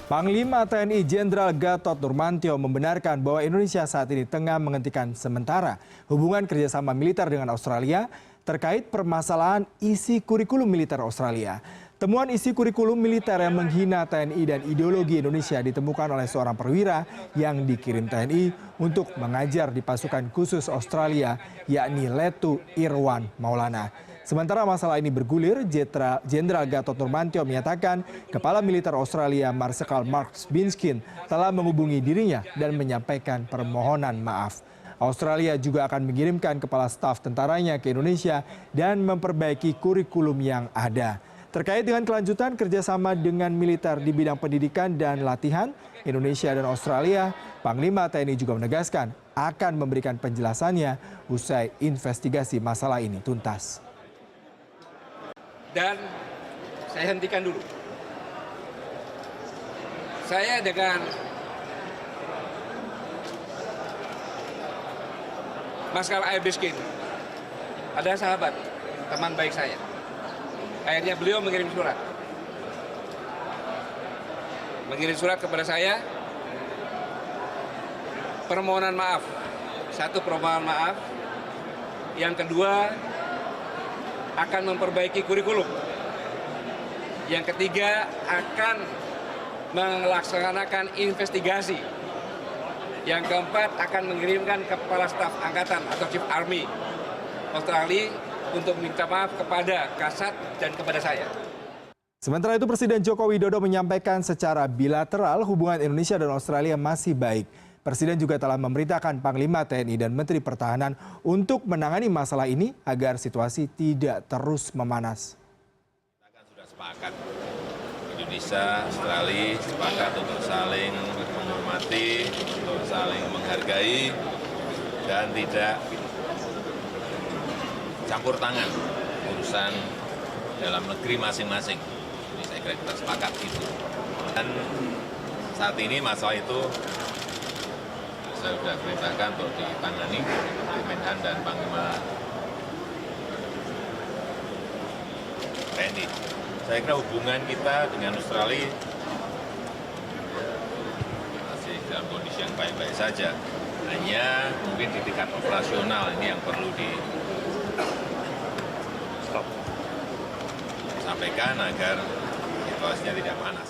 Panglima TNI Jenderal Gatot Nurmantio membenarkan bahwa Indonesia saat ini tengah menghentikan sementara hubungan kerjasama militer dengan Australia terkait permasalahan isi kurikulum militer Australia. Temuan isi kurikulum militer yang menghina TNI dan ideologi Indonesia ditemukan oleh seorang perwira yang dikirim TNI untuk mengajar di pasukan khusus Australia, yakni Letu Irwan Maulana. Sementara masalah ini bergulir, Jenderal Gatot Nurmantio menyatakan Kepala Militer Australia Marsikal Mark Binskin telah menghubungi dirinya dan menyampaikan permohonan maaf. Australia juga akan mengirimkan kepala staf tentaranya ke Indonesia dan memperbaiki kurikulum yang ada. Terkait dengan kelanjutan kerjasama dengan militer di bidang pendidikan dan latihan, Indonesia dan Australia, Panglima TNI juga menegaskan akan memberikan penjelasannya usai investigasi masalah ini tuntas. Dan saya hentikan dulu. Saya dengan Marsikal Binskin, ada sahabat, teman baik saya. Akhirnya beliau mengirim surat. Mengirim surat kepada saya, permohonan maaf. Satu, permohonan maaf. Yang kedua, akan memperbaiki kurikulum. Yang ketiga, akan melaksanakan investigasi. Yang keempat, akan mengirimkan Kepala Staf Angkatan atau Chief Army Australia untuk minta maaf kepada Kasat dan kepada saya. Sementara itu Presiden Joko Widodo menyampaikan secara bilateral hubungan Indonesia dan Australia masih baik. Presiden juga telah memerintahkan Panglima TNI dan Menteri Pertahanan untuk menangani masalah ini agar situasi tidak terus memanas. Kita kan sudah sepakat, Indonesia, Australia sepakat untuk saling menghormati, untuk saling menghargai, dan tidak campur tangan urusan dalam negeri masing-masing. Ini saya kira kita sepakat itu. Dan saat ini masalah itu saya sudah perintahkan untuk ditangani oleh Menhan dan Panglima TNI. Saya kira hubungan kita dengan Australia masih dalam kondisi yang baik-baik saja. Hanya mungkin di tingkat operasional ini yang perlu disampaikan agar situasinya tidak panas.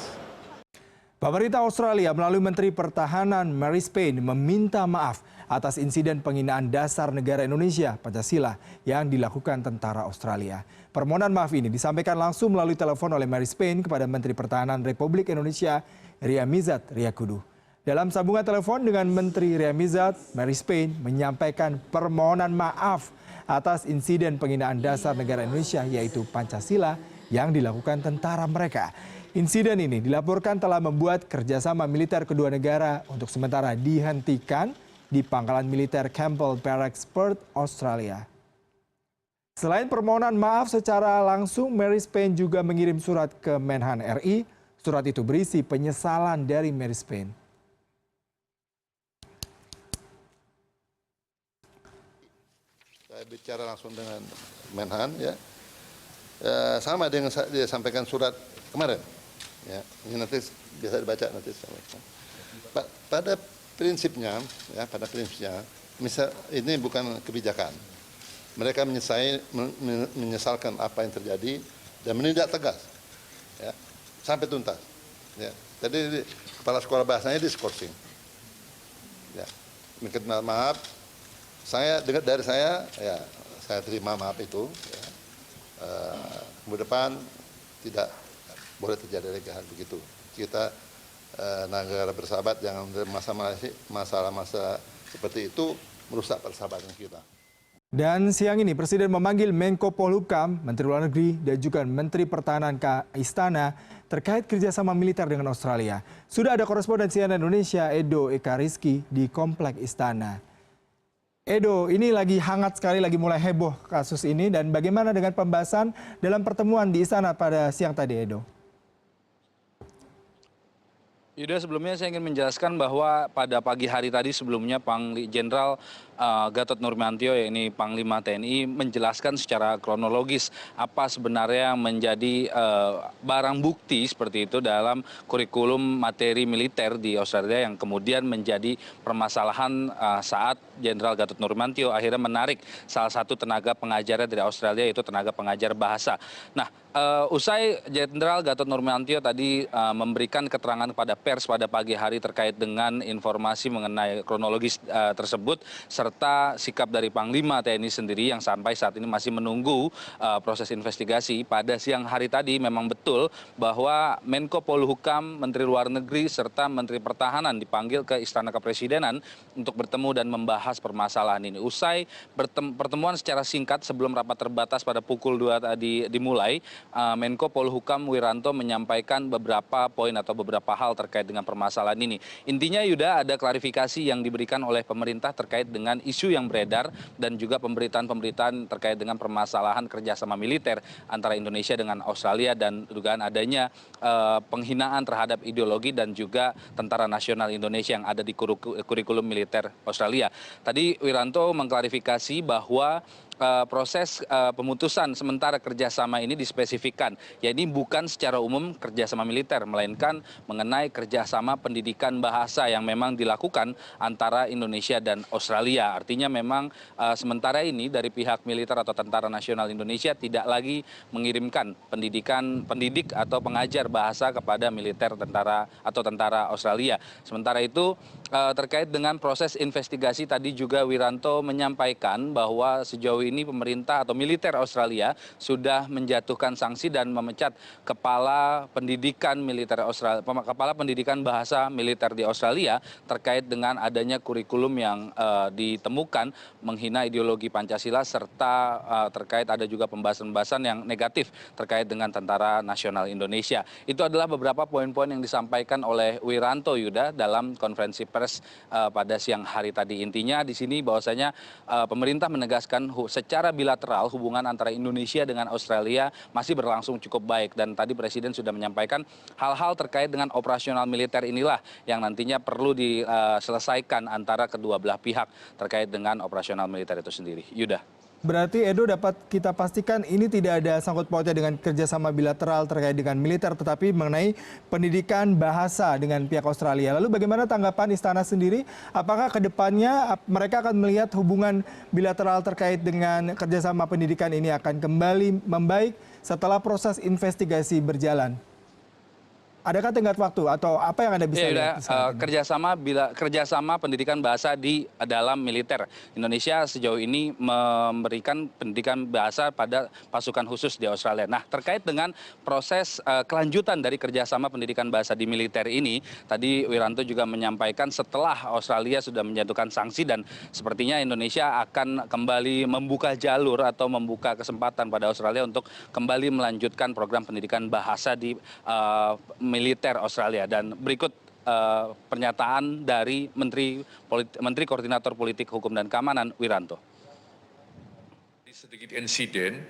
Pemerintah Australia melalui Menteri Pertahanan Marise Payne meminta maaf atas insiden penghinaan dasar negara Indonesia Pancasila yang dilakukan tentara Australia. Permohonan maaf ini disampaikan langsung melalui telepon oleh Marise Payne kepada Menteri Pertahanan Republik Indonesia Ria Mizat Riyakudu. Dalam sambungan telepon dengan Menteri Ria Mizat, Marise Payne menyampaikan permohonan maaf atas insiden penghinaan dasar negara Indonesia yaitu Pancasila yang dilakukan tentara mereka. Insiden ini dilaporkan telah membuat kerjasama militer kedua negara untuk sementara dihentikan di pangkalan militer Campbell Barracks, Perth, Australia. Selain permohonan maaf secara langsung, Marise Payne juga mengirim surat ke Menhan RI. Surat itu berisi penyesalan dari Marise Payne. Saya bicara langsung dengan Menhan, ya. Sama dengan dia sampaikan surat kemarin. Ya, ini nanti bisa dibaca nanti. Pada prinsipnya, misal ini bukan kebijakan. Mereka menyesalkan apa yang terjadi dan menindak tegas, ya, sampai tuntas. Ya. Tadi kepala sekolah bahasanya diskorsing. Ya, minta maaf. Saya dengar dari saya, ya, saya terima maaf itu. Ya. Kemudian depan tidak boleh terjadi lagi hal begitu. Kita negara bersahabat, jangan masalah-masalah seperti itu merusak persahabatan kita. Dan siang ini Presiden memanggil Menko Polhukam, Menteri Luar Negeri, dan juga Menteri Pertahanan ke Istana terkait kerjasama militer dengan Australia. Sudah ada koresponden CNN Indonesia Edo Ekariski di Komplek Istana. Edo, ini lagi hangat sekali, lagi mulai heboh kasus ini, dan bagaimana dengan pembahasan dalam pertemuan di Istana pada siang tadi, Edo? Yuda, sebelumnya saya ingin menjelaskan bahwa pada pagi hari tadi sebelumnya Jenderal Gatot Nurmantio, yakni Panglima TNI, menjelaskan secara kronologis apa sebenarnya yang menjadi barang bukti seperti itu dalam kurikulum materi militer di Australia yang kemudian menjadi permasalahan saat Jenderal Gatot Nurmantio akhirnya menarik salah satu tenaga pengajarnya dari Australia, yaitu tenaga pengajar bahasa. Nah, usai Jenderal Gatot Nurmantio tadi memberikan keterangan kepada pers pada pagi hari terkait dengan informasi mengenai kronologis tersebut serta sikap dari Panglima TNI sendiri yang sampai saat ini masih menunggu proses investigasi. Pada siang hari tadi memang betul bahwa Menko Polhukam, Menteri Luar Negeri serta Menteri Pertahanan dipanggil ke Istana Kepresidenan untuk bertemu dan membahas permasalahan ini. Usai pertemuan secara singkat sebelum rapat terbatas pada pukul 2 tadi dimulai, Menko Polhukam Wiranto menyampaikan beberapa poin atau beberapa hal terkait dengan permasalahan ini. Intinya, Yuda, ada klarifikasi yang diberikan oleh pemerintah terkait dengan isu yang beredar dan juga pemberitaan-pemberitaan terkait dengan permasalahan kerjasama militer antara Indonesia dengan Australia dan dugaan adanya penghinaan terhadap ideologi dan juga Tentara Nasional Indonesia yang ada di kurikulum militer Australia. Tadi Wiranto mengklarifikasi bahwa proses pemutusan sementara kerjasama ini dispesifikkan, yakni bukan secara umum kerjasama militer, melainkan mengenai kerjasama pendidikan bahasa yang memang dilakukan antara Indonesia dan Australia. Artinya memang sementara ini dari pihak militer atau Tentara Nasional Indonesia tidak lagi mengirimkan pendidik atau pengajar bahasa kepada militer tentara atau tentara Australia. Sementara itu terkait dengan proses investigasi tadi juga Wiranto menyampaikan bahwa sejauh ini pemerintah atau militer Australia sudah menjatuhkan sanksi dan memecat kepala pendidikan bahasa militer di Australia terkait dengan adanya kurikulum yang ditemukan menghina ideologi Pancasila serta terkait ada juga pembahasan-pembahasan yang negatif terkait dengan Tentara Nasional Indonesia. Itu adalah beberapa poin-poin yang disampaikan oleh Wiranto, Yuda, dalam konferensi pers pada siang hari tadi. Intinya di sini bahwasanya pemerintah menegaskan secara bilateral hubungan antara Indonesia dengan Australia masih berlangsung cukup baik, dan tadi Presiden sudah menyampaikan hal-hal terkait dengan operasional militer inilah yang nantinya perlu diselesaikan antara kedua belah pihak terkait dengan operasional militer itu sendiri. Yuda. Berarti Edo, dapat kita pastikan ini tidak ada sangkut pautnya dengan kerjasama bilateral terkait dengan militer, tetapi mengenai pendidikan bahasa dengan pihak Australia. Lalu bagaimana tanggapan Istana sendiri? Apakah ke depannya mereka akan melihat hubungan bilateral terkait dengan kerjasama pendidikan ini akan kembali membaik setelah proses investigasi berjalan? Adakah tenggat waktu atau apa yang Anda bisa lihat? Kerjasama pendidikan bahasa di dalam militer. Indonesia sejauh ini memberikan pendidikan bahasa pada pasukan khusus di Australia. Nah, terkait dengan proses kelanjutan dari kerjasama pendidikan bahasa di militer ini, tadi Wiranto juga menyampaikan setelah Australia sudah menjatuhkan sanksi dan sepertinya Indonesia akan kembali membuka jalur atau membuka kesempatan pada Australia untuk kembali melanjutkan program pendidikan bahasa di militer Australia. Dan berikut pernyataan dari Menteri Koordinator Politik Hukum dan Keamanan Wiranto. Sedikit insiden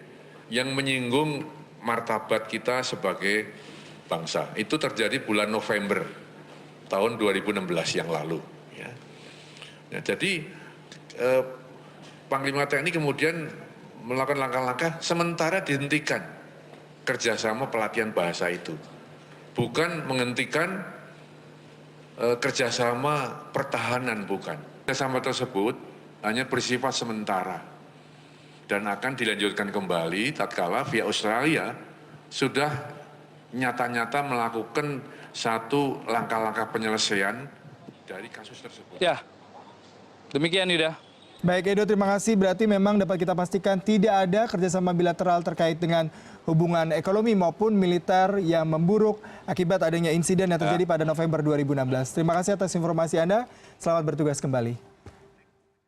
yang menyinggung martabat kita sebagai bangsa. Itu terjadi bulan November tahun 2016 yang lalu. Ya. Nah, jadi Panglima TNI kemudian melakukan langkah-langkah sementara dihentikan kerjasama pelatihan bahasa itu. Bukan menghentikan kerjasama pertahanan, bukan. Kerjasama tersebut hanya bersifat sementara dan akan dilanjutkan kembali tatkala via Australia sudah nyata-nyata melakukan satu langkah-langkah penyelesaian dari kasus tersebut. Ya, demikian Yuda. Baik Edo, terima kasih. Berarti memang dapat kita pastikan tidak ada kerjasama bilateral terkait dengan hubungan ekonomi maupun militer yang memburuk akibat adanya insiden yang terjadi pada November 2016. Terima kasih atas informasi Anda. Selamat bertugas kembali.